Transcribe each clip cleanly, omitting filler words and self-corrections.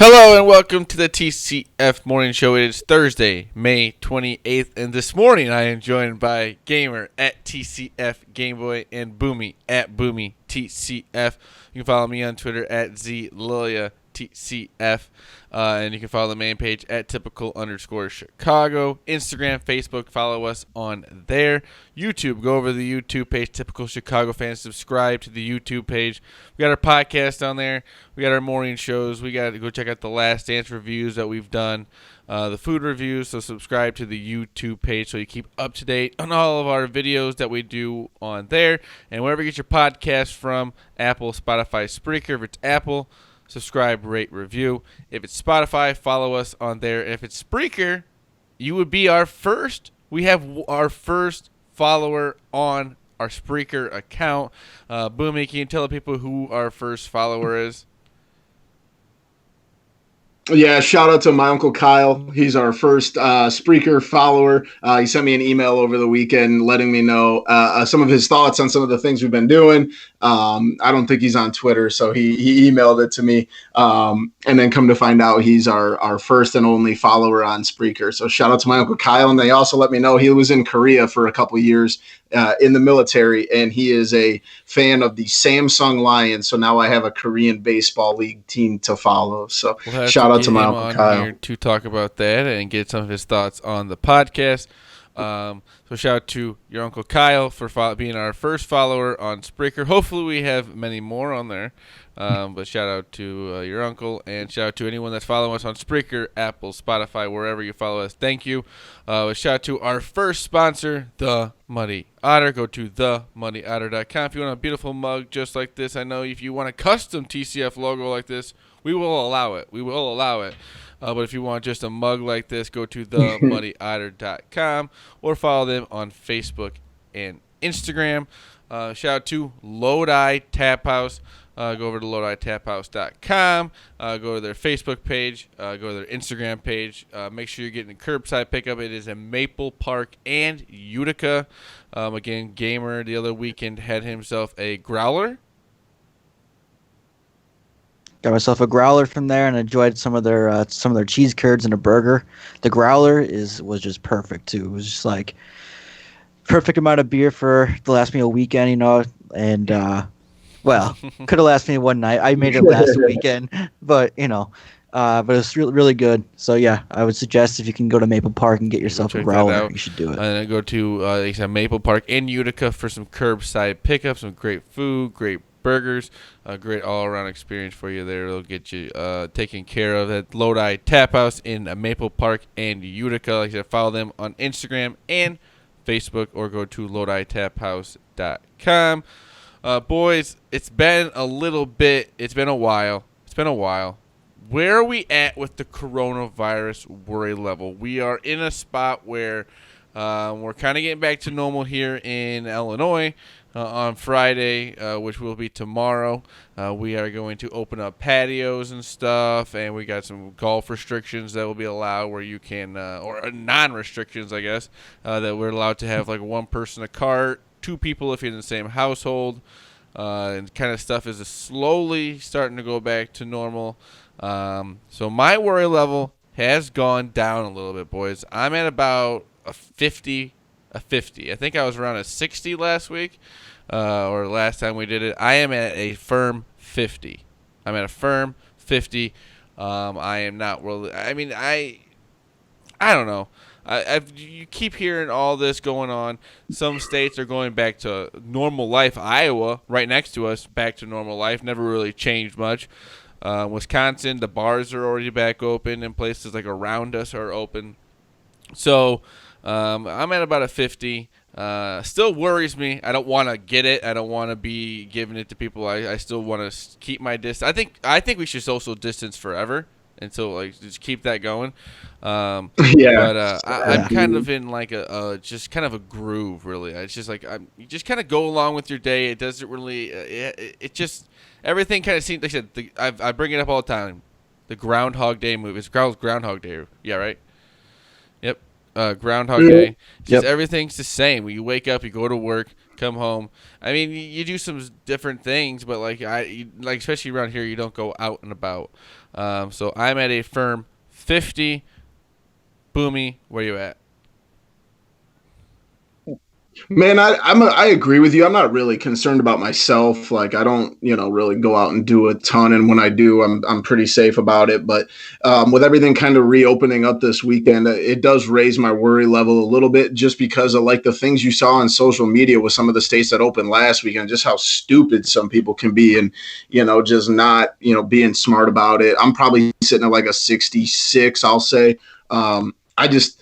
Hello and welcome to the TCF Morning Show. It is Thursday, May 28th, and this morning I am joined by Gamer at TCF Gameboy and Boomy at Boomy TCF. You can follow me on Twitter at ZLiliaTCF, and you can follow the main page at typical_Chicago. Instagram, Facebook, follow us on there. YouTube, go over to the YouTube page, Typical Chicago Fans. Subscribe to the YouTube page. We got our podcast on there. We got our morning shows. We got to go check out the Last Dance reviews that we've done, the food reviews. So subscribe to the YouTube page so you keep up to date on all of our videos that we do on there. And wherever you get your podcast from, Apple, Spotify, Spreaker. If it's Apple, subscribe, rate, review. If it's Spotify, follow us on there. If it's Spreaker, you would be our first. We have our first follower on our Spreaker account. Boomy, can you tell the people who our first follower is? Yeah, shout out to my Uncle Kyle. He's our first Spreaker follower. He sent me an email over the weekend letting me know some of his thoughts on some of the things we've been doing. I don't think he's on Twitter, so he emailed it to me. And then come to find out he's our first and only follower on Spreaker. So shout out to my Uncle Kyle. And they also let me know he was in Korea for a couple years in the military, and he is a fan of the Samsung Lions. So now I have a Korean baseball league team to follow. So shout out to my Uncle Kyle here to talk about that and get some of his thoughts on the podcast. So shout out to your Uncle Kyle for being our first follower on Spreaker. Hopefully we have many more on there. But shout out to your uncle, and shout out to anyone that's following us on Spreaker, Apple, Spotify, wherever you follow us. Thank you. Shout out to our first sponsor, The Muddy Otter. Go to themuddyotter.com if you want a beautiful mug just like this. I know if you want a custom TCF logo like this, we will allow it. But if you want just a mug like this, go to themuddyotter.com or follow them on Facebook and Instagram. Shout out to Lodi Tap House. Go over to LodiTapHouse.com. Go to their Facebook page. Go to their Instagram page. Make sure you're getting a curbside pickup. It is in Maple Park and Utica. Again, Gamer the other weekend had himself a growler. Got myself a growler from there and enjoyed some of their cheese curds and a burger. The growler was just perfect too. It was just like perfect amount of beer for the last meal weekend, and well, could have lasted me one night. I made it last weekend, but it was really, really good. So yeah, I would suggest if you can go to Maple Park and get yourself a growler, you should do it. And then go to Maple Park in Utica for some curbside pickup, some great food, great burgers, a great all-around experience for you there. It'll get you taken care of at Lodi Tap House in Maple Park and Utica. Like I said, follow them on Instagram and Facebook, or go to LodiTapHouse.com. Boys, it's been a little bit. It's been a while. Where are we at with the coronavirus worry level? We are in a spot where we're kind of getting back to normal here in Illinois. On Friday, which will be tomorrow, we are going to open up patios and stuff, and we got some golf restrictions that will be allowed where you can, or non-restrictions, I guess, that we're allowed to have like one person a cart, two people if you're in the same household, and kind of stuff is slowly starting to go back to normal. So my worry level has gone down a little bit, boys. I'm at about a 50. I think I was around a 60 last week, or last time we did it. I am at a firm 50. I am not really. I mean, I don't know. You keep hearing all this going on. Some states are going back to normal life. Iowa, right next to us, back to normal life. Never really changed much. Wisconsin, the bars are already back open, and places like around us are open. So I'm at about a 50. Still worries me. I don't want to get it. I don't want to be giving it to people. I still want to keep my distance. I think we should social distance forever. And so, just keep that going. Yeah. But I'm kind of in just kind of a groove, really. It's just you just kind of go along with your day. It doesn't really. It just everything kind of seems. Like I said, I bring it up all the time. The Groundhog Day movie. It's Groundhog Day. Yeah, right. Yep. Groundhog Day. Just everything's the same. When you wake up, you go to work, come home. I mean, you do some different things, but like especially around here, you don't go out and about. So I'm at a firm 50. Boomy, where you at? Man, I agree with you. I'm not really concerned about myself. Like I don't, really go out and do a ton. And when I do, I'm pretty safe about it. But with everything kind of reopening up this weekend, it does raise my worry level a little bit, just because of like the things you saw on social media with some of the states that opened last weekend, just how stupid some people can be, and just not being smart about it. I'm probably sitting at like a 66, I'll say. I just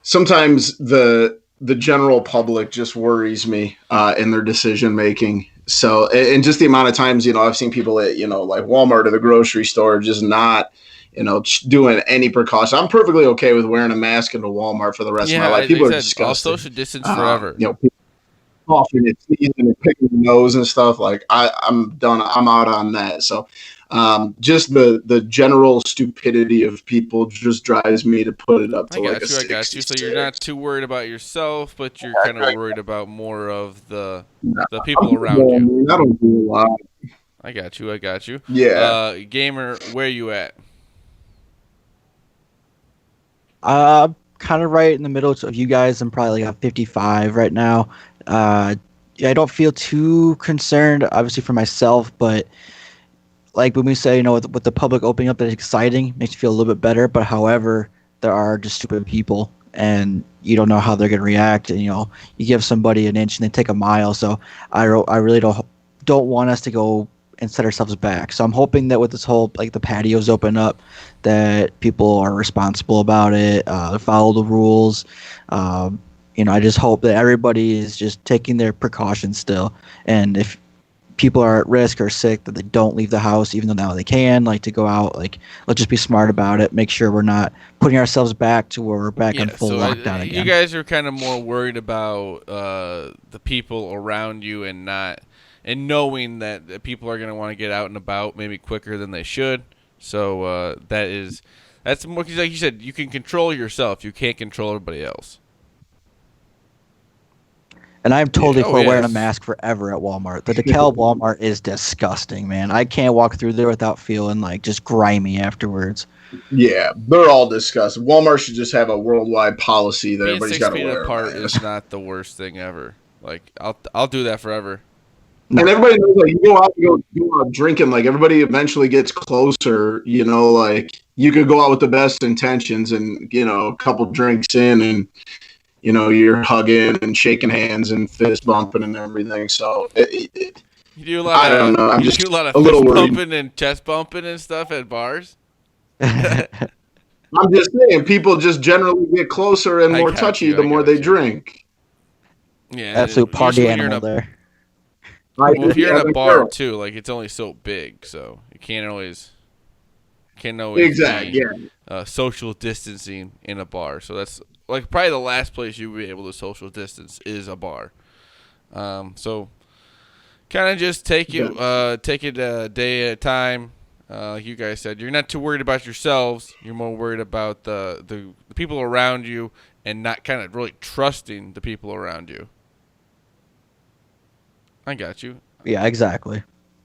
sometimes the general public just worries me in their decision making. So, and just the amount of times, I've seen people at, like Walmart or the grocery store just not, doing any precaution. I'm perfectly okay with wearing a mask into Walmart for the rest of my life. People are disgusting. All social distance forever. People coughing and sneezing and picking the nose and stuff. Like I'm done. I'm out on that. So, just the general stupidity of people just drives me to put it up to I got you. So you're not too worried about yourself, but you're kind of worried about more of the people around you. I don't do a lot. I got you. Yeah. Gamer, where you at? Kind of right in the middle of you guys. I'm probably like at 55 right now. I don't feel too concerned, obviously, for myself, but like when we say, with the public opening up, that's exciting, makes you feel a little bit better. But however, there are just stupid people, and you don't know how they're going to react. And you give somebody an inch and they take a mile. So I really don't want us to go and set ourselves back. So I'm hoping that with this whole, like, the patios open up, that people are responsible about it, follow the rules. I just hope that everybody is just taking their precautions still. And if people are at risk or sick, that they don't leave the house, even though now they can, like, to go out. Like, let's just be smart about it. Make sure we're not putting ourselves back to where we're back in full lockdown again. You guys are kind of more worried about the people around you and knowing that the people are going to want to get out and about maybe quicker than they should. So that's more, because like you said, you can control yourself. You can't control everybody else. And I'm totally for wearing a mask forever at Walmart. The DeKalb Walmart is disgusting, man. I can't walk through there without feeling like just grimy afterwards. Yeah, they're all disgusting. Walmart should just have a worldwide policy that everybody's got to wear. 6 feet apart is not the worst thing ever. Like I'll do that forever. And everybody knows, like, you go out drinking, like, everybody eventually gets closer. Like, you could go out with the best intentions, and a couple drinks in, and you're hugging and shaking hands and fist bumping and everything. So you do a lot. I don't know. I'm just do a lot of little fist worried. bumping and chest bumping and stuff at bars. I'm just saying, people just generally get closer and more touchy the more they drink. Yeah, absolute party animal there. Well, if you're in a bar too, like, it's only so big, so you can't always exactly social distancing in a bar. So that's like probably the last place you would be able to social distance is a bar. So kind of just take it a day at a time. Like you guys said, you're not too worried about yourselves. You're more worried about the people around you, and not kind of really trusting the people around you. I got you. Yeah, exactly.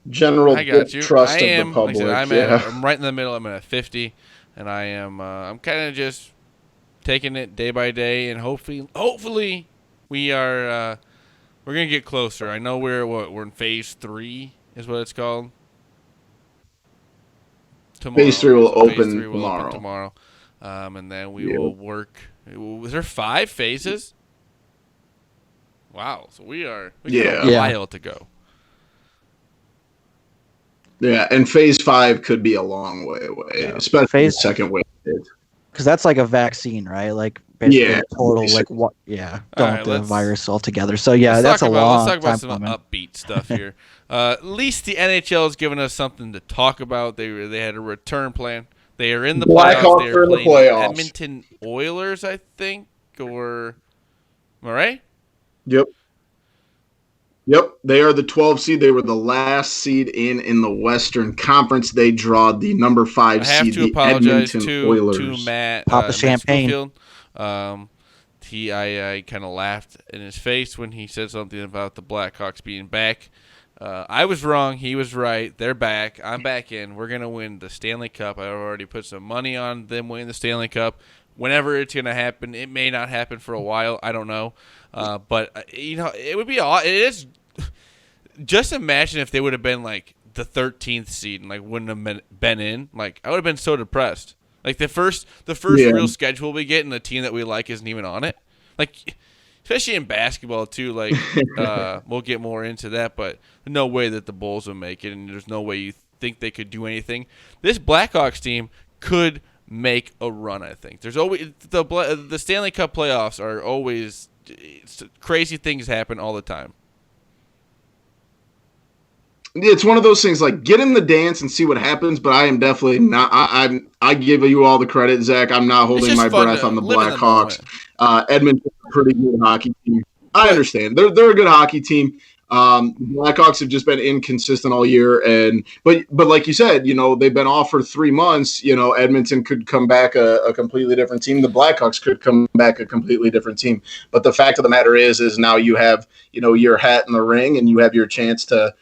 General trust of the public. Like I said, I'm right in the middle. I'm at 50, and I'm kind of just taking it day by day, and hopefully we are we're gonna get closer. I know we're in phase 3 is what it's called. Tomorrow. Phase 3 will open tomorrow. And then we will work. Was there 5 phases? Wow, so we got a while to go. Yeah, and phase 5 could be a long way away, especially the second wave. Because that's like a vaccine, right? Like, basically total, like, what? Yeah, don't the virus altogether. So that's a long time. Let's talk about some upbeat stuff here. At least the NHL has given us something to talk about. They had a return plan. They are in the playoffs. They are playing Edmonton Oilers, I think, or am I right? Yep. They are the 12th seed. They were the last seed in the Western Conference. They draw the number 5 seed, the Edmonton Oilers. To Matt. Pop the champagne. I kind of laughed in his face when he said something about the Blackhawks being back. I was wrong. He was right. They're back. I'm back in. We're going to win the Stanley Cup. I already put some money on them winning the Stanley Cup. Whenever it's going to happen, it may not happen for a while. I don't know. But it would be – it is – just imagine if they would have been like the 13th seed and like wouldn't have been in. Like, I would have been so depressed. Like, the first real schedule we get and the team that we like isn't even on it. Like – especially in basketball, too. Like, we'll get more into that, but no way that the Bulls will make it, and there's no way you think they could do anything. This Blackhawks team could make a run, I think. There's always the Stanley Cup playoffs are always crazy things happen all the time. It's one of those things like get in the dance and see what happens, but I am definitely not. I give you all the credit, Zach. I'm not holding my breath on the Blackhawks. Edmonton's a pretty good hockey team. I understand they're a good hockey team. Blackhawks have just been inconsistent all year, but like you said, they've been off for 3 months. Edmonton could come back a completely different team. The Blackhawks could come back a completely different team. But the fact of the matter is now you have your hat in the ring and you have your chance to.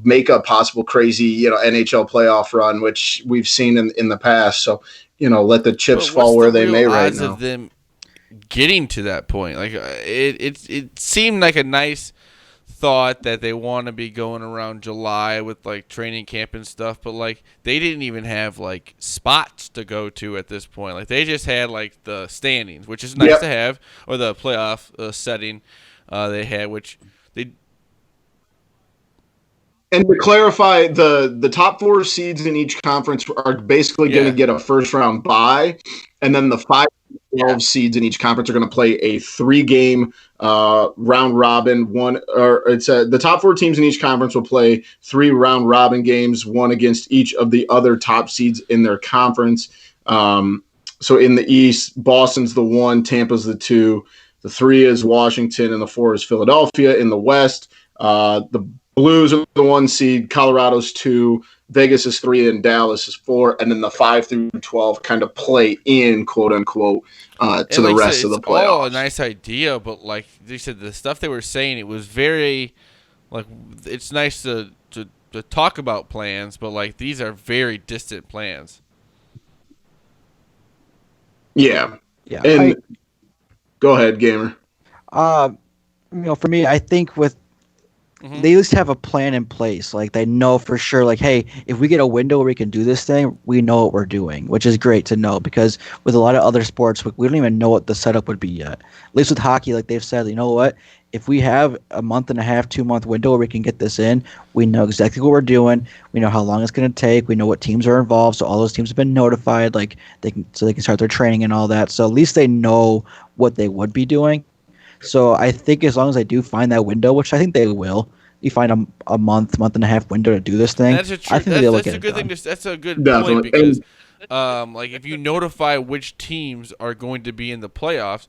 Make a possible crazy, NHL playoff run, which we've seen in the past. So, let the chips fall where they may right now. Of them getting to that point, like it seemed like a nice thought that they want to be going around July with like training camp and stuff, but like they didn't even have like spots to go to at this point. Like they just had like the standings, which is nice to have, or the playoff setting they had, which they. And to clarify, the top 4 seeds in each conference are basically going to get a first-round bye, and then the 5 12 seeds in each conference are going to play a 3-game round robin. The top 4 teams in each conference will play 3 round robin games, one against each of the other top seeds in their conference. So in the East, Boston's the 1, Tampa's the 2, the 3 is Washington, and the 4 is Philadelphia. In the West, the Blues are the 1 seed, Colorado's 2, Vegas is 3, and Dallas is 4, and then the 5 through 12 kind of play in, quote unquote, to the rest of the playoffs. All a nice idea, but like they said, the stuff they were saying, it was very like it's nice to talk about plans, but like these are very distant plans. Yeah. And go ahead, Gamer. For me, I think with. They at least have a plan in place. Like they know for sure, like, hey, if we get a window where we can do this thing, we know what we're doing, which is great to know because with a lot of other sports, we don't even know what the setup would be yet. At least with hockey, like they've said, you know what? If we have a month and a half, 2-month window where we can get this in, we know exactly what we're doing. We know how long it's going to take. We know what teams are involved. So all those teams have been notified, like they can start their training and all that. So at least they know what they would be doing. So I think as long as they do find that window, which I think they will, you find a month and a half window to do this thing. I think that's a good thing. That's a good point because, like, if you notify which teams are going to be in the playoffs,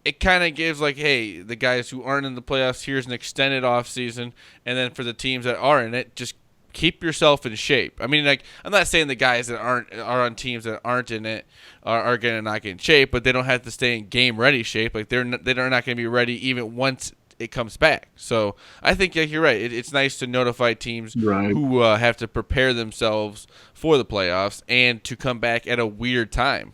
it kind of gives like, hey, the guys who aren't in the playoffs, here's an extended off season, and then for the teams that are in it, just keep yourself in shape. I mean, like, I'm not saying the guys that are on teams that aren't in it are going to not get in shape, but they don't have to stay in game ready shape. Like they're not going to be ready even once it comes back. So I think you're right. It's nice to notify teams who have to prepare themselves for the playoffs and to come back at a weird time.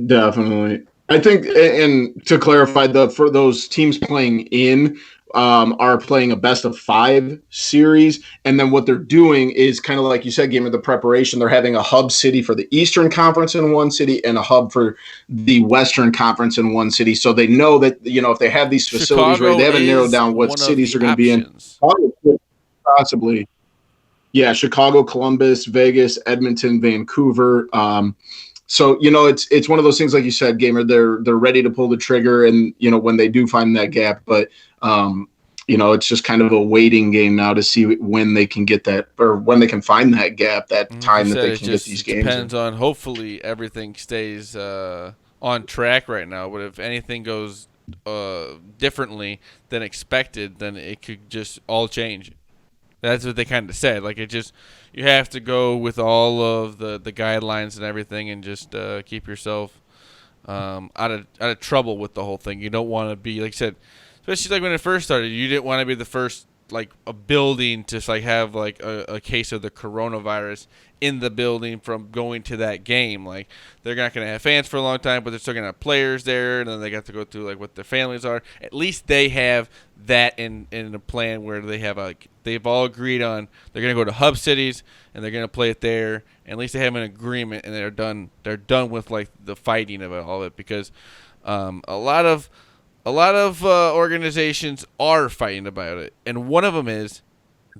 Definitely. I think, and to clarify, for those teams playing in are playing a best of 5 series, and then what they're doing is kind of like you said, Gamer, the preparation. They're having a hub city for the Eastern Conference in one city and a hub for the Western Conference in one city. So they know that if they have these facilities ready, they haven't narrowed down what cities are going to be in. Possibly, yeah, Chicago, Columbus, Vegas, Edmonton, Vancouver. So it's one of those things, like you said, Gamer. They're ready to pull the trigger, and when they do find that gap, but it's just kind of a waiting game now to see when they can get that, or when they can find that gap, that time that they can get these games. Depends on. Hopefully, everything stays on track right now. But if anything goes differently than expected, then it could just all change. That's what they kind of said. Like you have to go with all of the guidelines and everything, and just keep yourself out of trouble with the whole thing. You don't want to be, like I said, especially like when it first started. You didn't want to be the first like a building to like have like a case of the coronavirus in the building from going to that game. Like they're not going to have fans for a long time, but they're still going to have players there, and then they got to go through like what their families are. At least they have that in a plan where they have they've all agreed on they're going to go to hub cities and they're going to play it there. And at least they have an agreement, and they're done. They're done with like the fighting of all of it, because a lot of organizations are fighting about it, and one of them is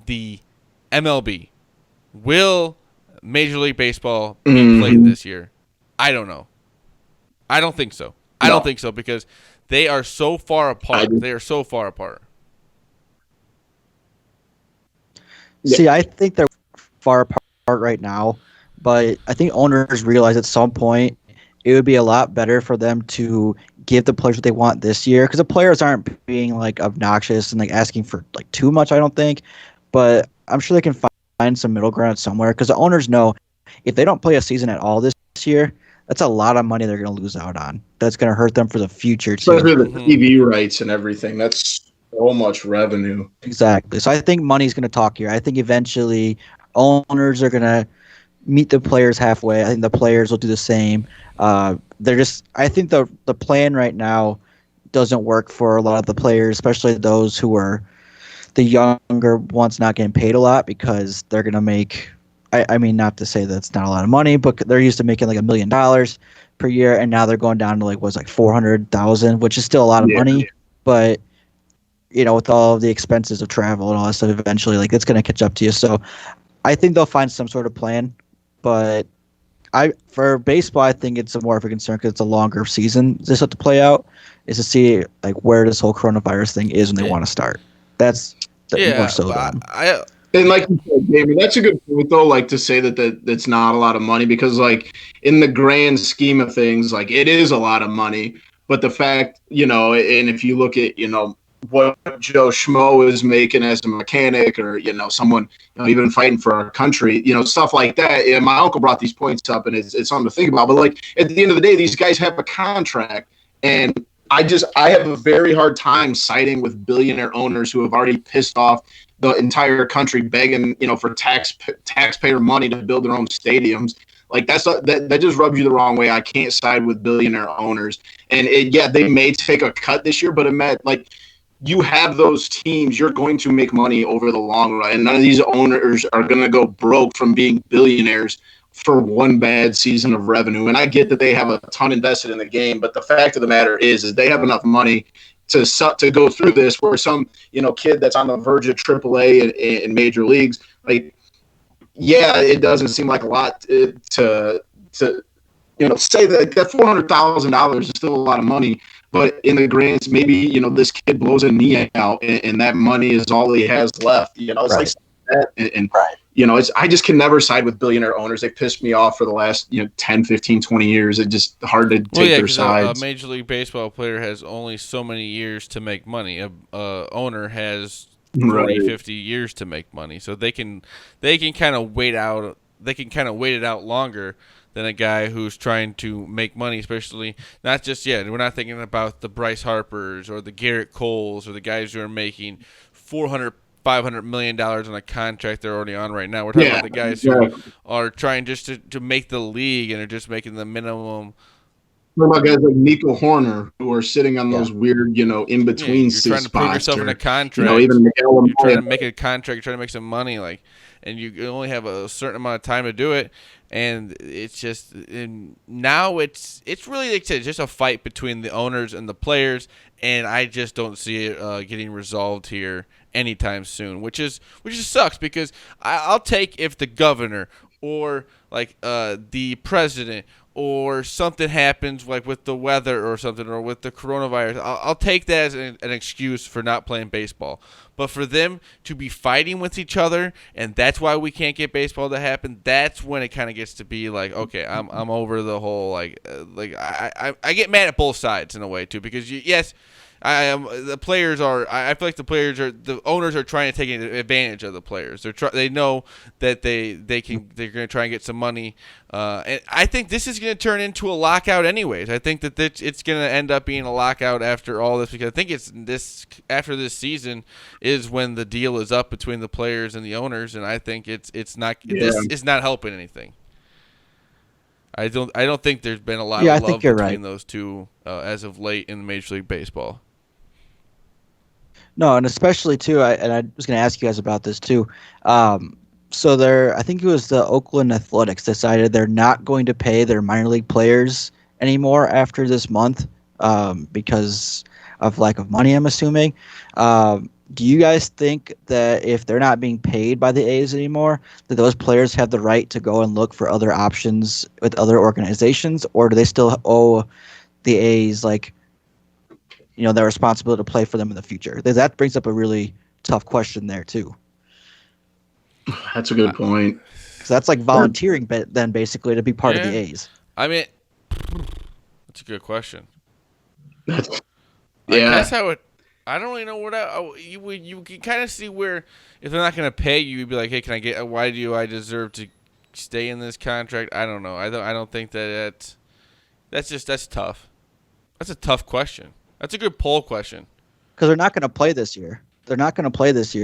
the MLB. Will Major League Baseball be played this year? I don't know. I don't think so. I don't think so, because they are so far apart. They are so far apart. See, I think they're far apart right now, but I think owners realize at some point it would be a lot better for them to give the players what they want this year, because the players aren't being like obnoxious and like asking for like too much, I don't think, but I'm sure they can find some middle ground somewhere, because the owners know if they don't play a season at all this year, that's a lot of money they're going to lose out on. That's going to hurt them for the future too. Especially the TV rights and everything. That's so much revenue. Exactly. So I think money's going to talk here. I think eventually owners are going to meet the players halfway. I think the players will do the same. I think the plan right now doesn't work for a lot of the players, especially those who are the younger ones not getting paid a lot, because they're going to make, I mean, not to say that's not a lot of money, but they're used to making like $1 million per year, and now they're going down to like 400,000, which is still a lot of money, but you know, with all of the expenses of travel and all that stuff, eventually like it's going to catch up to you. So I think they'll find some sort of plan, but for baseball, I think it's more of a concern because it's a longer season. Just have to play out is to see like where this whole coronavirus thing is when they want to start. That's more so than. And like you said, David, that's a good point though. Like to say that's not a lot of money, because like in the grand scheme of things, like it is a lot of money. But the fact, you know, and if you look at, you know, what Joe Schmo is making as a mechanic, or, you know, someone, you know, even fighting for our country, you know, stuff like that. And my uncle brought these points up, and it's something to think about. But like at the end of the day, these guys have a contract, and I have a very hard time siding with billionaire owners who have already pissed off the entire country, begging, you know, for taxpayer money to build their own stadiums. Like that just rubs you the wrong way. I can't side with billionaire owners. And they may take a cut this year, but it meant like you have those teams, you're going to make money over the long run. And none of these owners are going to go broke from being billionaires for one bad season of revenue. And I get that they have a ton invested in the game, but the fact of the matter is they have enough money to go through this, where some, you know, kid that's on the verge of AAA in major leagues, like, yeah, it doesn't seem like a lot to you know, say that $400,000 is still a lot of money, but in the grants, maybe, you know, this kid blows a knee out and that money is all he has left. You know, it's like that. And you know, I just can never side with billionaire owners. They pissed me off for the last, you know, 10, 15, 20 years. It's just hard to take their sides. A Major League Baseball player has only so many years to make money. A owner has 40, 50 years to make money. So they can kind of wait out. They can kind of wait it out longer than a guy who's trying to make money, especially not just yet. We're not thinking about the Bryce Harpers or the Garrett Coles or the guys who are making $500 million on a contract they're already on right now. We're talking about the guys who are trying just to make the league and are just making the minimum. What about guys like Nico Horner, who are sitting on those weird, you know, in between spots? You're trying to prove yourself in a contract. You know, even you're trying to make a contract. You're trying to make some money, like, and you only have a certain amount of time to do it. And it's just, and now it's really, like I said, just a fight between the owners and the players, and I just don't see it getting resolved here anytime soon, which just sucks, because I'll take if the governor or like the president or something happens like with the weather or something, or with the coronavirus. I'll take that as an excuse for not playing baseball. But for them to be fighting with each other, and that's why we can't get baseball to happen, that's when it kind of gets to be like, okay, I'm over the whole, like I get mad at both sides in a way too, because yes, the players are. I feel like the owners are trying to take advantage of the players. They know that they're going to try and get some money, and I think this is going to turn into a lockout anyways. I think that it's going to end up being a lockout after all this, because I think after this season is when the deal is up between the players and the owners, and I think this is not helping anything. I don't think there's been a lot of love between those two as of late in Major League Baseball. No, and especially too, I was going to ask you guys about this too. So I think it was the Oakland Athletics decided they're not going to pay their minor league players anymore after this month because of lack of money, I'm assuming. Do you guys think that if they're not being paid by the A's anymore, that those players have the right to go and look for other options with other organizations, or do they still owe the A's their responsibility to play for them in the future? That brings up a really tough question there too. That's a good point. Because that's like volunteering, then basically to be part of the A's. I mean, that's a good question. Yeah. I guess I don't really know what you can kind of see where if they're not going to pay you, you'd be like, hey, can I get? Why do I deserve to stay in this contract? I don't know. I don't think that's tough. That's a tough question. That's a good poll question. Because they're not going to play this year.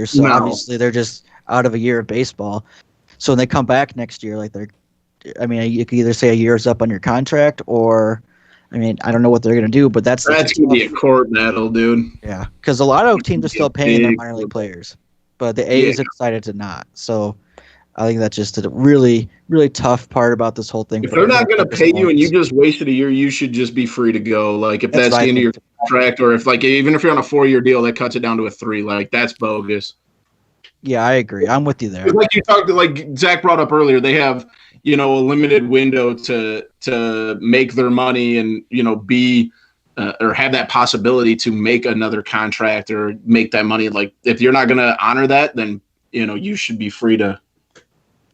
So obviously they're just out of a year of baseball. So when they come back next year, you could either say a year's up on your contract, or, I don't know what they're going to do, but that's going to be a court battle, dude. Yeah, because a lot of teams are still paying their minor league players, but the A's have decided to not. So I think that's just a really, really tough part about this whole thing. If they're not going to pay you and you just wasted a year, you should just be free to go. Like, if that's the end of your contract, or if even if you're on a 4-year deal that cuts it down to a 3, that's bogus. Yeah, I agree. I'm with you there. Like you talked, like Zach brought up earlier, they have a limited window to make their money and be or have that possibility to make another contract or make that money. Like, if you're not going to honor that, then you should be free to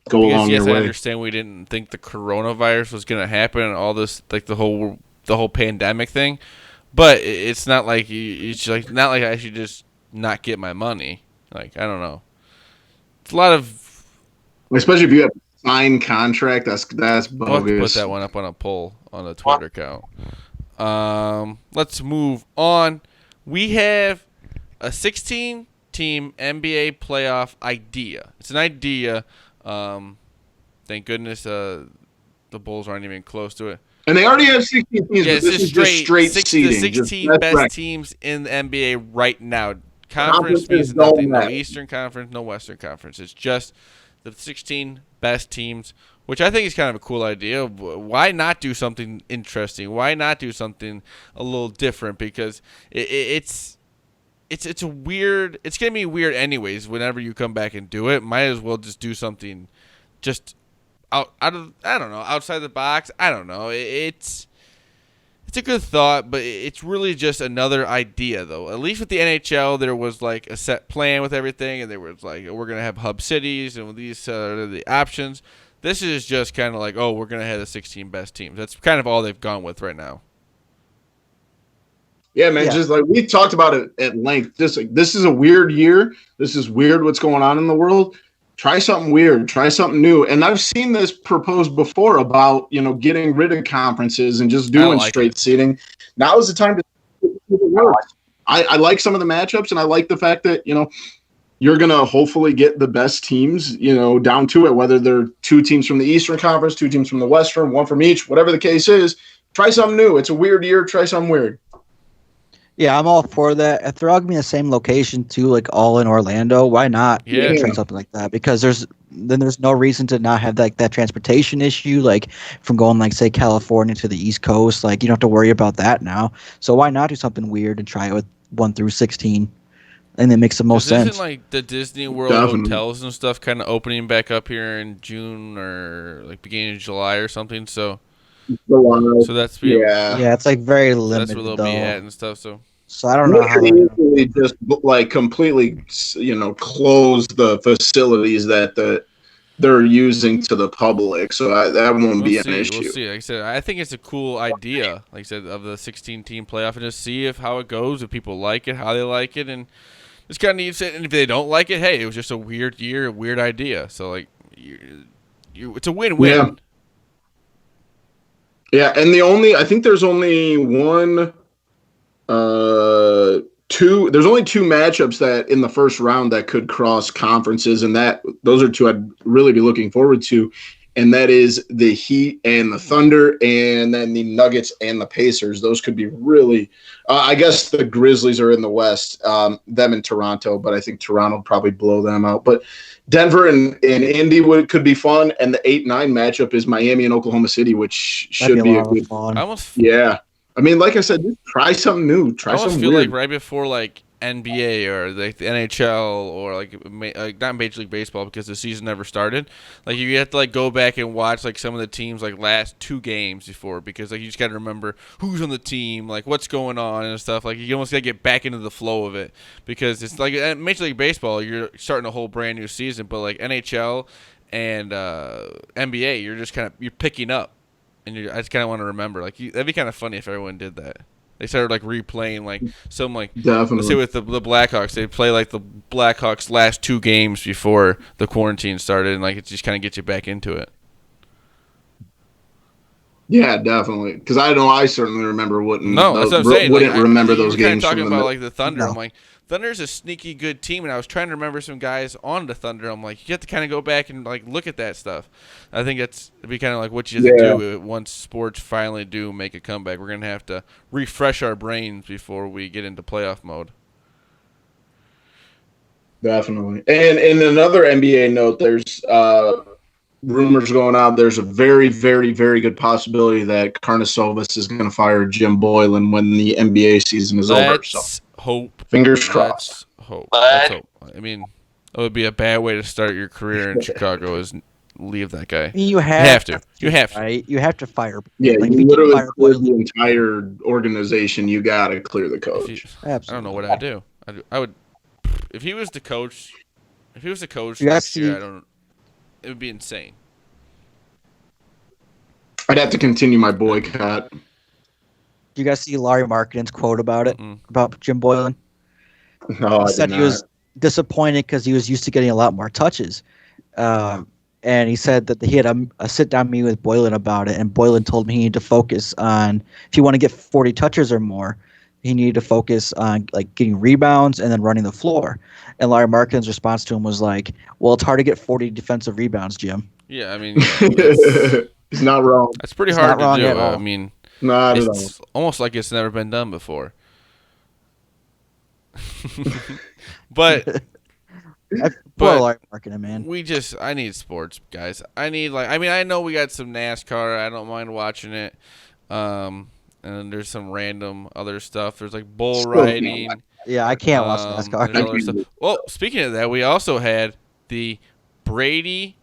go along your way. I understand we didn't think the coronavirus was going to happen and all this, like the whole pandemic thing, but it's not like not like I should just not get my money. Like, I don't know. It's a lot of, especially if you have a signed contract. That's bogus. We'll have to put that one up on a poll on the Twitter account. Let's move on. We have a 16-team NBA playoff idea. It's an idea. Thank goodness the Bulls aren't even close to it. And they already have 16 teams, yeah, but this is just straight seeding. The 16 best teams in the NBA right now. Conference means nothing. No Eastern Conference, no Western Conference. It's just the 16 best teams, which I think is kind of a cool idea. Why not do something interesting? Why not do something a little different? Because it's a weird. It's gonna be weird anyways. Whenever you come back and do it, might as well just do something, just out of, I don't know, outside the box. I don't know. It's a good thought, but it's really just another idea, though. At least with the NHL, there was like a set plan with everything, and there was like, we're gonna have hub cities, and these are the options. This is just kind of like, oh, we're gonna have the 16 best teams. That's kind of all they've gone with right now. Yeah, man. Yeah. Just like we talked about it at length. This is a weird year. This is weird. What's going on in the world? Try something weird. Try something new. And I've seen this proposed before about getting rid of conferences and just doing straight seeding. Now is the time to see if it works. I like some of the matchups, and I like the fact that you're gonna hopefully get the best teams down to it. Whether they're 2 teams from the Eastern Conference, 2 teams from the Western, 1 from each, whatever the case is. Try something new. It's a weird year. Try something weird. Yeah, I'm all for that. If they're all going to be in the same location too, like all in Orlando, why not try something like that? Because there's no reason to not have that transportation issue, like from going say California to the East Coast. Like, you don't have to worry about that now. So why not do something weird and try it with 1 through 16? And it makes the most sense. Isn't like the Disney World hotels and stuff kind of opening back up here in June or like beginning of July or something? So that's it's like very limited. That's where they'll be at and stuff. So I don't know how they just completely, close the facilities that they're using to the public, so that won't be an issue. We'll see. Like I said, I think it's a cool idea, like I said, of the 16-team playoff, and just see how it goes, if people like it, how they like it, and just kind of need to. And if they don't like it, hey, it was just a weird year, a weird idea. So like, it's a win-win. Yeah. Yeah, and I think there's only there's only two matchups that in the first round that could cross conferences, and those are two I'd really be looking forward to, and that is the Heat and the Thunder, and then the Nuggets and the Pacers. Those could be really, I guess the Grizzlies are in the West, them in Toronto, but I think Toronto will probably blow them out. But Denver and Indy could be fun, and the 8-9 matchup is Miami and Oklahoma City, which should be a good fun. Yeah. I mean, like I said, just try something new. Try something feel weird. like right before like NBA or like the NHL or like not Major League Baseball because the season never started. Like you have to like go back and watch like some of the teams like last 2 games before because like you just got to remember who's on the team, like what's going on and stuff. Like you almost got to get back into the flow of it because it's like Major League Baseball, you're starting a whole brand new season, but like NHL and NBA, you're picking up. And I just kind of want to remember, like, that'd be kind of funny if everyone did that. They started like replaying, like some like Definitely. Let's say with the Blackhawks, they play like the Blackhawks last 2 games before the quarantine started, and like it just kind of gets you back into it. Yeah, definitely. Because I certainly remember wouldn't. No, that's what I'm saying. Wouldn't like, remember those games. Talking about like the Thunder, No. I'm like, Thunder's a sneaky good team, and I was trying to remember some guys on the Thunder. I'm like, you have to kind of go back and like look at that stuff. I think it'd be kind of like what you have to do once sports finally do make a comeback. We're gonna have to refresh our brains before we get into playoff mode. Definitely. And in another NBA note, there's rumors going on. There's a very, very, very good possibility that Karnisovas is going to fire Jim Boylan when the NBA season is over. So hope. Fingers crossed. Let's hope. I mean, it would be a bad way to start your career in Chicago is leave that guy. You have to. Right? You have to fire. Yeah, like, you literally clear the entire organization. You got to clear the coach. I don't know what I'd do. I would, if he was the coach. If he was the coach It would be insane. I'd have to continue my boycott. You guys see Larry Markkinen's quote about it, about Jim Boylan? No, He said he was disappointed because he was used to getting a lot more touches. And he said that he had a sit-down meeting with Boylan about it, and Boylan told me he needed to focus on, if you want to get 40 touches or more, he needed to focus on like getting rebounds and then running the floor. And Larry Markkinen's response to him was like, well, it's hard to get 40 defensive rebounds, Jim. Yeah, I mean, he's not wrong. That's pretty hard to do. I mean, not at all. It's almost like it's never been done before. But Larry Markkinen, man. I need sports, guys. I know we got some NASCAR. I don't mind watching it. And then there's some random other stuff. There's like bull riding. Yeah, I can't watch NASCAR. Well, speaking of that, we also had the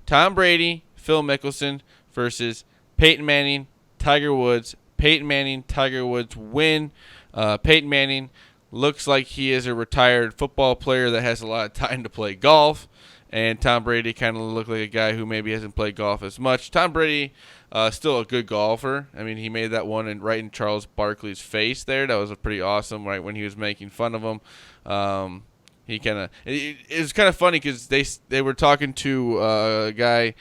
Tom Brady, Phil Mickelson versus Peyton Manning, Tiger Woods. Peyton Manning, Tiger Woods win. Peyton Manning looks like he is a retired football player that has a lot of time to play golf. And Tom Brady kind of looked like a guy who maybe hasn't played golf as much. Tom Brady, still a good golfer. I mean, he made that one right in Charles Barkley's face there. That was pretty awesome, right, when he was making fun of him. It was kind of funny because they were talking to a guy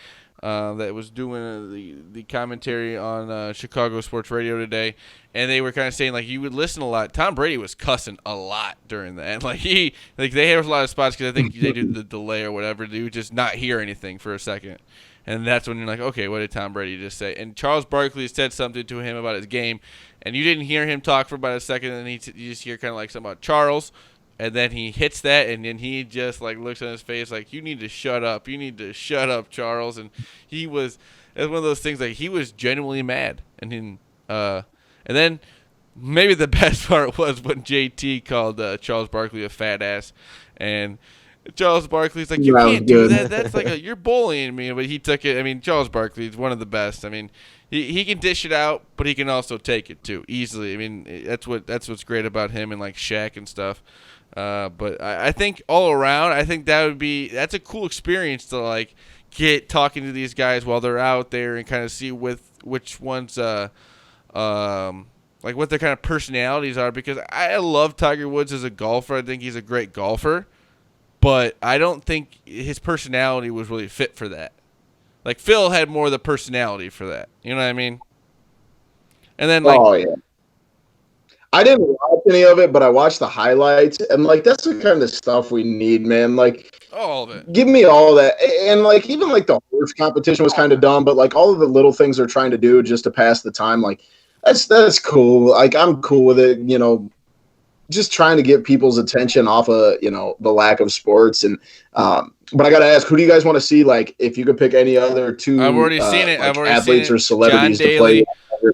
that was doing the commentary on Chicago Sports Radio today, and they were kind of saying like you would listen a lot. Tom Brady was cussing a lot during that. They had a lot of spots because I think they did the delay or whatever. They would just not hear anything for a second, and that's when you're like, okay, what did Tom Brady just say? And Charles Barkley said something to him about his game, and you didn't hear him talk for about a second, and then you just hear kind of like something about Charles. And then he hits that, and then he just like looks on his face like, "You need to shut up. You need to shut up, Charles." And it was one of those things like he was genuinely mad. And then maybe the best part was when JT called Charles Barkley a fat ass, and Charles Barkley's like, "You can't do that. That's like you're bullying me." But he took it. I mean, Charles Barkley is one of the best. I mean, he can dish it out, but he can also take it too easily. I mean, that's what's great about him and like Shaq and stuff. But I think all around, I think that's a cool experience to like get talking to these guys while they're out there and kind of see which ones like what their kind of personalities are, because I love Tiger Woods as a golfer. I think he's a great golfer, but I don't think his personality was really fit for that. Like Phil had more of the personality for that. You know what I mean? And then like, oh yeah, I didn't watch any of it, but I watched the highlights, and like that's the kind of stuff we need, man. Like, all of it. give me all that, and like even like the horse competition was kind of dumb, but like all of the little things they're trying to do just to pass the time, like that's cool. Like I'm cool with it, you know. Just trying to get people's attention off of the lack of sports, and but I gotta ask, who do you guys want to see? Like, if you could pick any other two, I've already seen it. Like I've already athletes seen it. or celebrities John to play. Daly,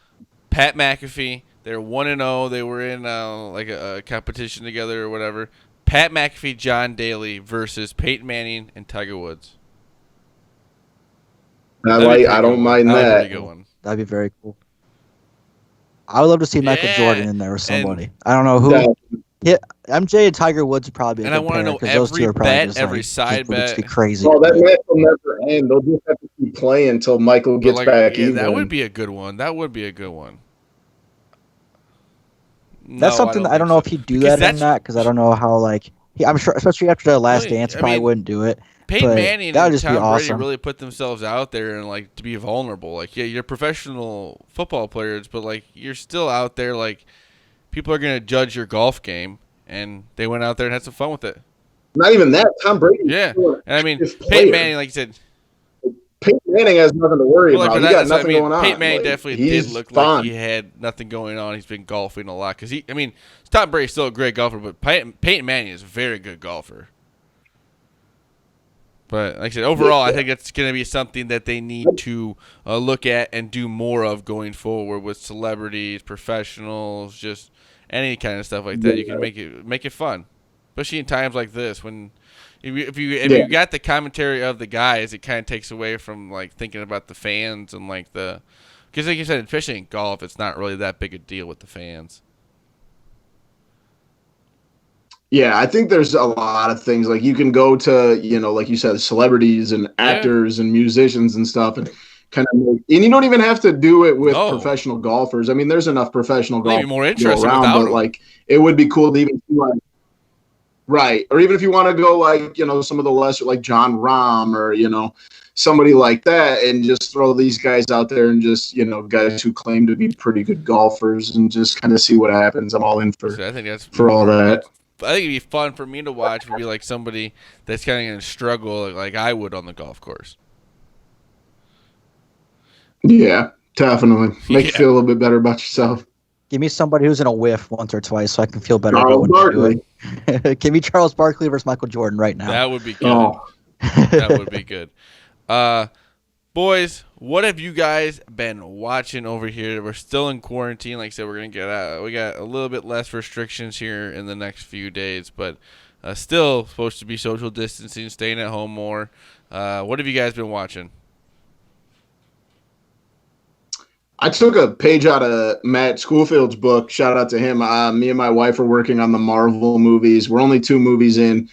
Pat McAfee. They're 1-0. They were in like a competition together or whatever. Pat McAfee, John Daly versus Peyton Manning and Tiger Woods. I don't mind that. That'd be very cool. I would love to see Michael Jordan in there or somebody. I don't know who. Yeah, MJ and Tiger Woods would probably be a good pair, know because those two are probably just every side bet. Be crazy. Oh, that match will never end. They'll just have to keep playing until Michael gets back even. That would be a good one. That's something I don't know if he'd do that or not, because I don't know how, like, I'm sure, especially after the Last Dance, probably wouldn't do it. Peyton Manning and Tom Brady awesome. really put themselves out there and like to be vulnerable. Like, yeah, you're professional football players, but like you're still out there. Like, people are gonna judge your golf game, and they went out there and had some fun with it. Not even that. Tom Brady. Yeah, and I mean Peyton Manning, like you said. Peyton Manning has nothing to worry about. He got nothing going on. Peyton Manning definitely did look like he had nothing going on. He's been golfing a lot because Tom Brady's still a great golfer, but Peyton Manning is a very good golfer. But like I said, overall, I think that's going to be something that they need to look at and do more of going forward with celebrities, professionals, just any kind of stuff like that. You can make it fun, especially in times like this when if you got the commentary of the guys, it kind of takes away from like thinking about the fans and like because like you said, especially in golf, it's not really that big a deal with the fans. Yeah, I think there's a lot of things. Like you can go to, like you said, celebrities and actors and musicians and stuff, and kind of, and you don't even have to do it with professional golfers. I mean, there's enough professional golfers more interesting around, but like it would be cool to even see like, right, or even if you want to go like some of the lesser, like John Rahm or somebody like that, and just throw these guys out there and just guys who claim to be pretty good golfers and just kind of see what happens. I'm all in for. So I think that's for all that. I think it'd be fun for me to watch. Would be like somebody that's kind of going to struggle like I would on the golf course. Yeah, definitely. Make you feel a little bit better about yourself. Give me somebody who's in a whiff once or twice so I can feel better about what you're doing. Give me Charles Barkley versus Michael Jordan right now. That would be good. That would be good. Boys, what have you guys been watching over here? We're still in quarantine. Like I said, we're going to get out. We got a little bit less restrictions here in the next few days, but still supposed to be social distancing, staying at home more. What have you guys been watching? I took a page out of Matt Schoolfield's book. Shout out to him. Me and my wife are working on the Marvel movies. We're only 2 movies in.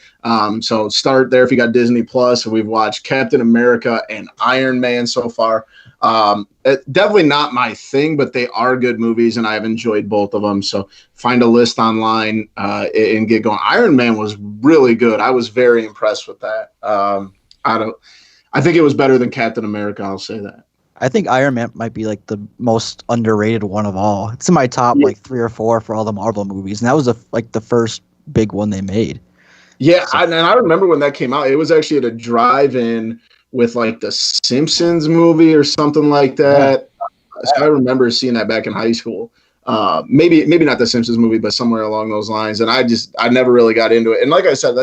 So start there if you got Disney Plus. We've watched Captain America and Iron Man so far. Definitely not my thing, but they are good movies, and I've enjoyed both of them. So find a list online and get going. Iron Man was really good. I was very impressed with that. I think it was better than Captain America. I'll say that. I think Iron Man might be like the most underrated one of all. It's in my top like 3 or 4 for all the Marvel movies, and that was the first big one they made. Yeah, so. And I remember when that came out. It was actually at a drive-in with like the Simpsons movie or something like that. Yeah. So I remember seeing that back in high school. Maybe not the Simpsons movie, but somewhere along those lines. And I never really got into it. And like I said,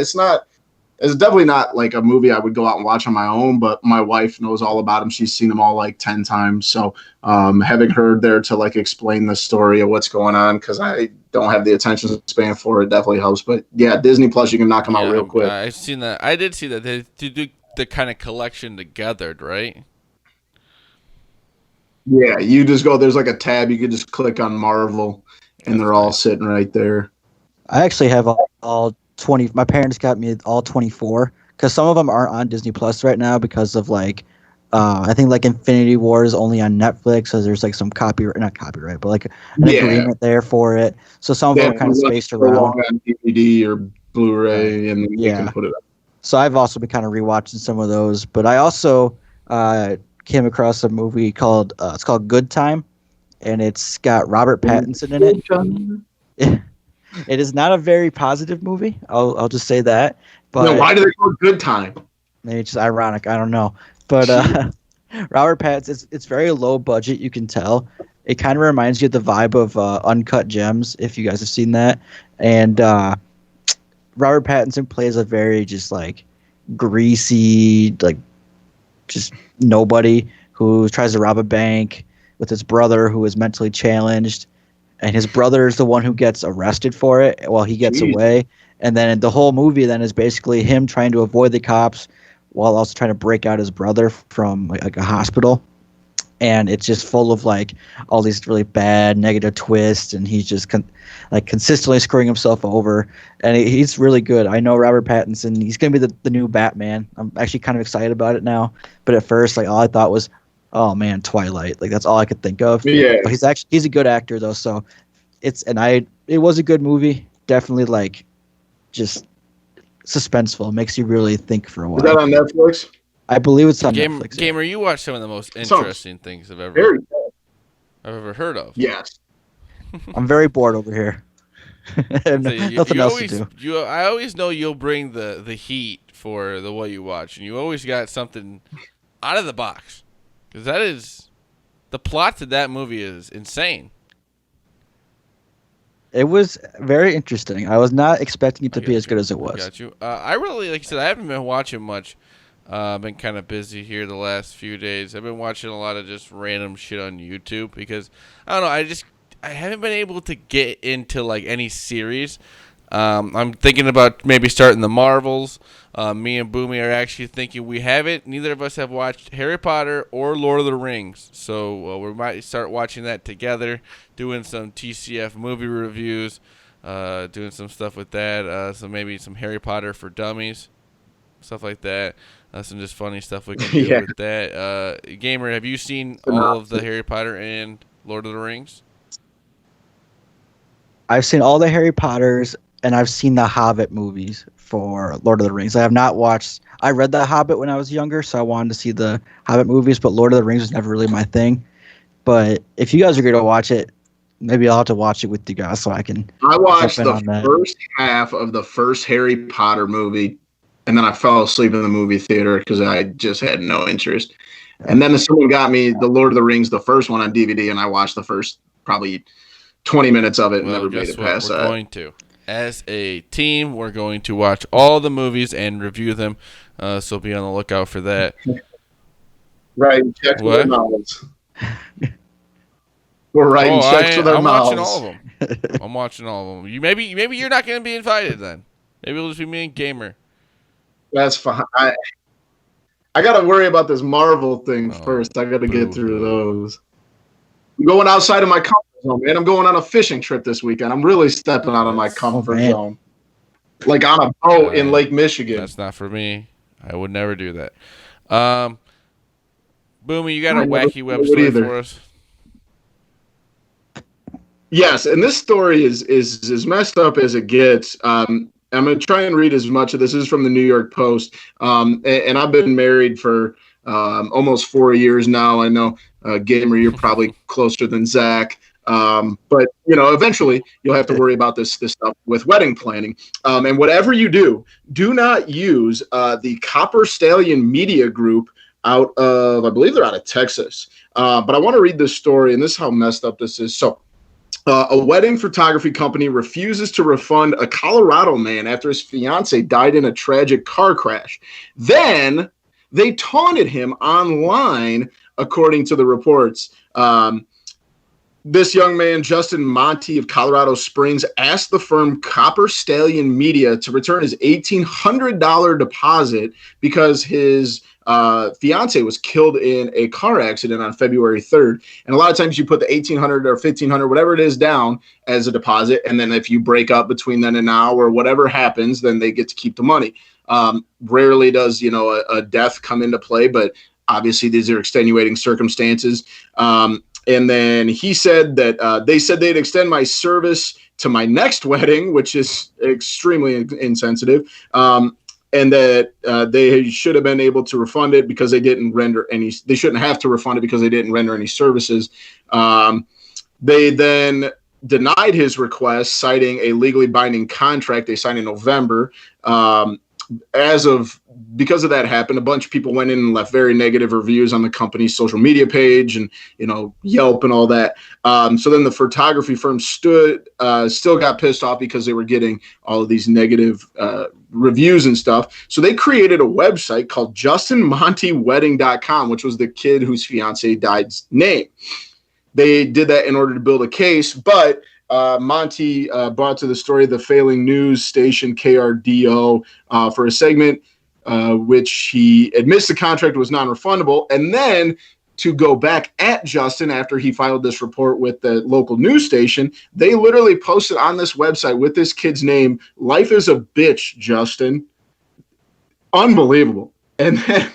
it's definitely not like a movie I would go out and watch on my own, but my wife knows all about them. She's seen them all like 10 times. So having her there to like explain the story of what's going on, because I don't have the attention span for it, definitely helps. But yeah, Disney Plus, you can knock them out real quick. I've seen that. I did see that they do the kind of collection together, right? Yeah, you just go, there's like a tab, you could just click on Marvel, and they're all sitting right there. I actually have all 20. My parents got me all 24 because some of them aren't on Disney Plus right now because of like I think like Infinity War is only on Netflix, so there's like some copyright, not copyright, but like an Yeah, agreement there for it. So some of they them are have to kind of let spaced it go around. on DVD or Right. Blu-ray, and then they can Yeah. put it up. So I've also been kind of rewatching some of those, but I also came across a movie called it's called Good Time, and it's got Robert Pattinson in it. It is not a very positive movie. I'll just say that, No, but why do they call it Good Time? maybe it's just ironic. I don't know, but Robert Pattinson, it's very low budget. You can tell. It kind of reminds you of the vibe of Uncut Gems, if you guys have seen that. And Robert Pattinson plays a very just like greasy, like just nobody who tries to rob a bank with his brother who is mentally challenged, and his brother is the one who gets arrested for it while he gets Jeez. away. And then the whole movie then is basically him trying to avoid the cops while also trying to break out his brother from like a hospital. And it's just full of like all these really bad negative twists, and he's just like consistently screwing himself over. And he's really good. I know Robert Pattinson. He's gonna be the new Batman. I'm actually kind of excited about it now. But at first, like all I thought was, oh man, Twilight. Like that's all I could think of. Yeah. But he's a good actor though. So it was a good movie. Definitely like just suspenseful. Makes you really think for a Is that while. on Netflix? I believe it's on Gamer, Netflix. gamer, you watch some of the most Sounds interesting things Very good. I've ever heard of. Yes. I'm very bored over here. So you Nothing else always, to do. I always know you'll bring the heat for the what you watch, and you always got something out of the box, because that is the plot to that movie is insane. It was very interesting. I was not expecting it to be got as good as it was. Got you. I really, like I said, I haven't been watching much. I've been kind of busy here the last few days. I've been watching a lot of just random shit on YouTube because I don't know. I haven't been able to get into like any series. I'm thinking about maybe starting the Marvels. Me and Boomy are actually thinking we haven't. Neither of us have watched Harry Potter or Lord of the Rings, so we might start watching that together. Doing some TCF movie reviews, doing some stuff with that. So maybe some Harry Potter for dummies, stuff like that. Some just funny stuff we can do Yeah. with that. Gamer, have you seen all of the Harry Potter and Lord of the Rings? I've seen all the Harry Potters and I've seen the Hobbit movies for Lord of the Rings. I have not watched. I read The Hobbit when I was younger, so I wanted to see the Hobbit movies, but Lord of the Rings was never really my thing. But if you guys are going to watch it, maybe I'll have to watch it with you guys so I can. I watched jump in on the that. first half of the first Harry Potter movie, and then I fell asleep in the movie theater because I just had no interest. And then someone got me the Lord of the Rings, the first one on DVD, and I watched the first probably 20 minutes of it and Well, never made guess it what? past We're that. going to, as a team, we're going to watch all the movies and review them. So be on the lookout for that. Right, checks with their What? mouths. We're writing checks with our I'm mouths. watching all of them. I'm watching all of them. Maybe you're not going to be invited then. Maybe it'll just be me and Gamer. That's fine. I got to worry about this Marvel thing Oh, first. I got to get through boo-hoo. those. I'm going outside of my comfort zone, man. I'm going on a fishing trip this weekend. I'm really stepping out of my comfort man. zone. Like on a boat in Lake Michigan. That's not for me. I would never do that. Boomy, you got a I never wacky web would story either. for us? Yes, and this story is as messed up as it gets. I'm going to try and read as much of this. This is from the New York Post. And I've been married for almost 4 years now. I know, Gamer, you're probably closer than Zach. But, eventually you'll have to worry about this stuff with wedding planning. And whatever you do not use the Copper Stallion Media Group out of, I believe they're out of Texas. But I want to read this story, and this is how messed up this is. So, a wedding photography company refuses to refund a Colorado man after his fiance died in a tragic car crash. Then they taunted him online, according to the reports. This young man, Justin Monty of Colorado Springs, asked the firm Copper Stallion Media to return his $1,800 deposit because his fiance was killed in a car accident on February 3rd. And a lot of times you put the $1,800 or $1,500, whatever it is, down as a deposit. And then if you break up between then and now or whatever happens, then they get to keep the money. Rarely does, a death come into play, but obviously these are extenuating circumstances. And then he said that they said they'd extend my service to my next wedding, which is extremely insensitive. And that they should have been able to refund it because they didn't render any. They shouldn't have to refund it because they didn't render any services. They then denied his request, citing a legally binding contract they signed in November. Because of that happened, a bunch of people went in and left very negative reviews on the company's social media page and, Yelp and all that. So then the photography firm still got pissed off because they were getting all of these negative reviews and stuff. So they created a website called JustinMontyWedding.com, which was the kid whose fiance died's name. They did that in order to build a case, but Monty brought to the story the failing news station KRDO for a segment which he admits the contract was non-refundable. And then to go back at Justin after he filed this report with the local news station, they literally posted on this website with this kid's name, "Life is a bitch, Justin." Unbelievable. And then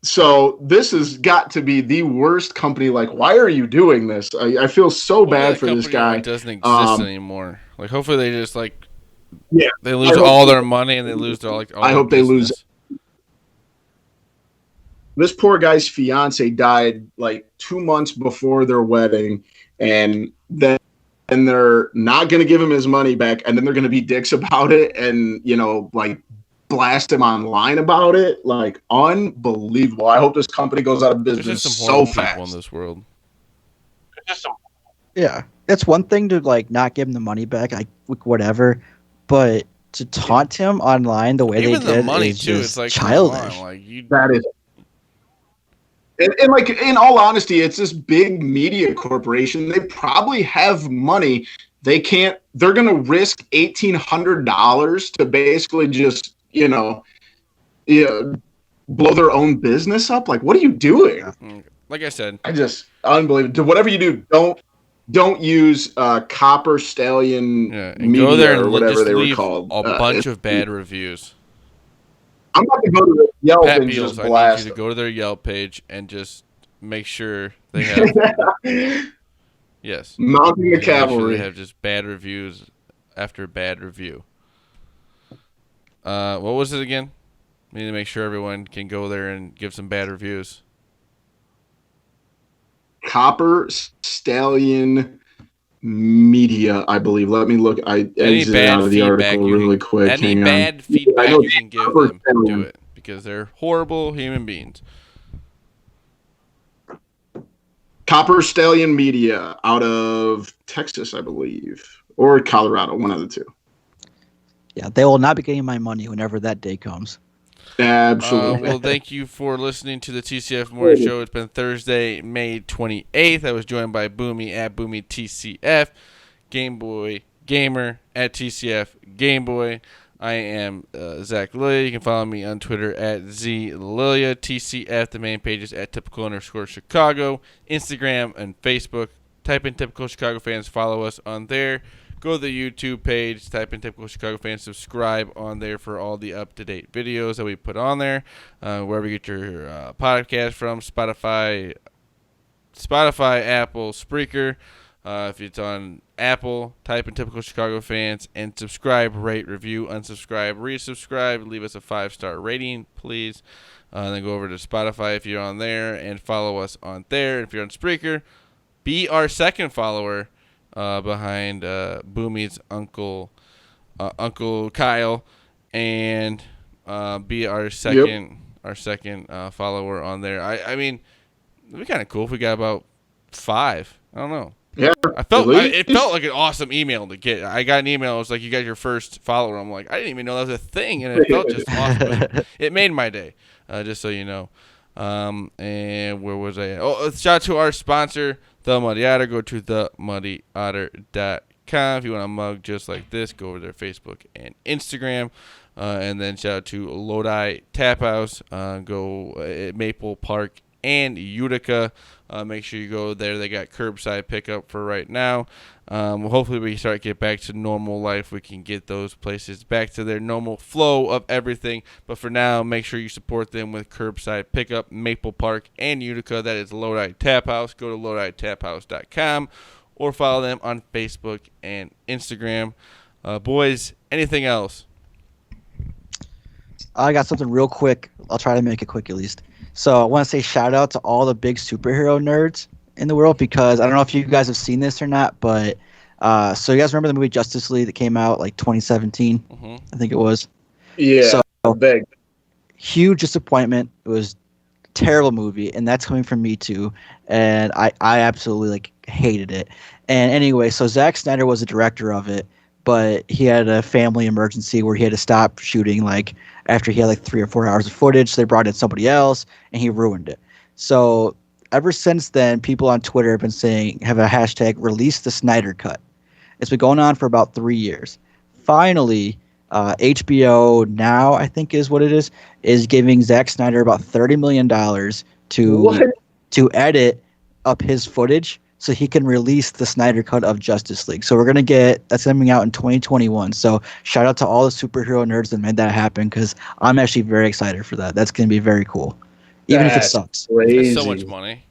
so this has got to be the worst company. Like, why are you doing this? I feel so bad for this guy. It doesn't exist anymore. Like, hopefully they just they lose all their money and they lose their all I hope their they lose. business. This poor guy's fiance died 2 months before their wedding, and then they're not going to give him his money back, and then they're going to be dicks about it, and blast him online about it. Unbelievable. I hope this company goes out of business There's just some so horrible fast. people in this world. Yeah, it's one thing to not give him the money back, whatever, but to taunt him online the way Even they the did money is too. just It's childish. Come on, That is. And in all honesty, it's this big media corporation. They probably have money. They're going to risk $1,800 to basically just, blow their own business up. What are you doing? like I said, Unbelievable. Whatever you do, don't use Copper Stallion and Media go there and or whatever just they were leave called. a bunch of bad reviews. I'm about to go to the Yelp Pat and Beals, just I need blast you to go to their Yelp page and just make sure they have yes, mounting the make sure cavalry. they have just bad reviews after bad review. What was it again? We need to make sure everyone can go there and give some bad reviews. Copper Stallion Media, I believe. Let me look. I exited out of the article really quick. Any Hang bad on. feedback you can give Copper them, Stallion. do it. Because they're horrible human beings. Copper Stallion Media out of Texas, I believe. Or Colorado, one of the two. Yeah, they will not be getting my money whenever that day comes. Absolutely. Well, thank you for listening to the TCF Morning Show. It's been Thursday, May 28th. I was joined by Boomy at Boomy TCF, Game Boy Gamer at TCF Game Boy. I am Zach Lilia. You can follow me on Twitter at ZLilia. TCF, the main page is at typical_Chicago. Instagram and Facebook. Type in Typical Chicago Fans. Follow us on there. Go to the YouTube page, type in Typical Chicago Fans, subscribe on there for all the up-to-date videos that we put on there. Wherever you get your podcast from, Spotify, Apple, Spreaker. If it's on Apple, type in Typical Chicago Fans and subscribe, rate, review, unsubscribe, resubscribe. Leave us a 5-star rating, please. Then go over to Spotify if you're on there and follow us on there. If you're on Spreaker, be our second follower. Behind Boomy's uncle Kyle, and be our second follower on there. I mean, it'd be kind of cool if we got about 5. I don't know. Yeah, it felt like an awesome email to get. I got an email. It was like, you got your first follower. I'm like, I didn't even know that was a thing, and it felt just awesome. It made my day. Just so you know. And where was I at? Oh, shout out to our sponsor, The Muddy Otter. Go to themuddy.otter.com. If you want a mug just like this, go over to their Facebook and Instagram. And then shout out to Lodi Tap House. Go at Maple Park and Utica. Make sure you go there. They got curbside pickup for right now. Hopefully we start get back to normal life. We can get those places back to their normal flow of everything. But for now, make sure you support them with curbside pickup, Maple Park and Utica. That is Lodi Tap House. Go to LodiTapHouse.com or follow them on Facebook and Instagram. Boys, anything else? I got something real quick. I'll try to make it quick at least. So I want to say shout out to all the big superhero nerds in the world, because I don't know if you guys have seen this or not, but so you guys remember the movie Justice League that came out like 2017? Mm-hmm. I think it was. Yeah, So big. huge disappointment. It was a terrible movie, and that's coming from me too. And I absolutely like hated it. And anyway, so Zack Snyder was the director of it, but he had a family emergency where he had to stop shooting like after he had like 3 or 4 hours of footage. So they brought in somebody else, and he ruined it. So ever since then, people on Twitter have been saying, have a hashtag release the Snyder cut. It's been going on for about 3 years. Finally, HBO Now, I think is what it is giving Zack Snyder about $30 million to edit up his footage so he can release the Snyder cut of Justice League. So we're gonna get that's coming out in 2021. So shout out to all the superhero nerds that made that happen, because I'm actually very excited for that. That's gonna be very cool, even if it sucks. Crazy. That's so much money.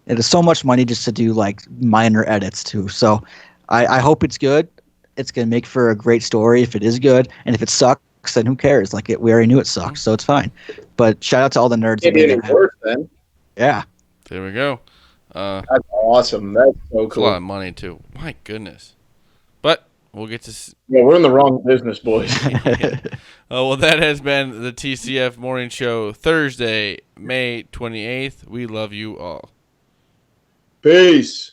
It is so much money just to do like minor edits too. So I hope it's good. It's gonna make for a great story if it is good, and if it sucks, then who cares? Like we already knew it sucks, so it's fine. But shout out to all the nerds that Can't be made any that happen. worse then. Yeah. There we go. That's awesome. That's so It's a lot cool. of money too. My goodness. But we'll get to. Yeah, we're in the wrong business, boys. Well, that has been the TCF Morning Show, Thursday, May 28th. We love you all. Peace.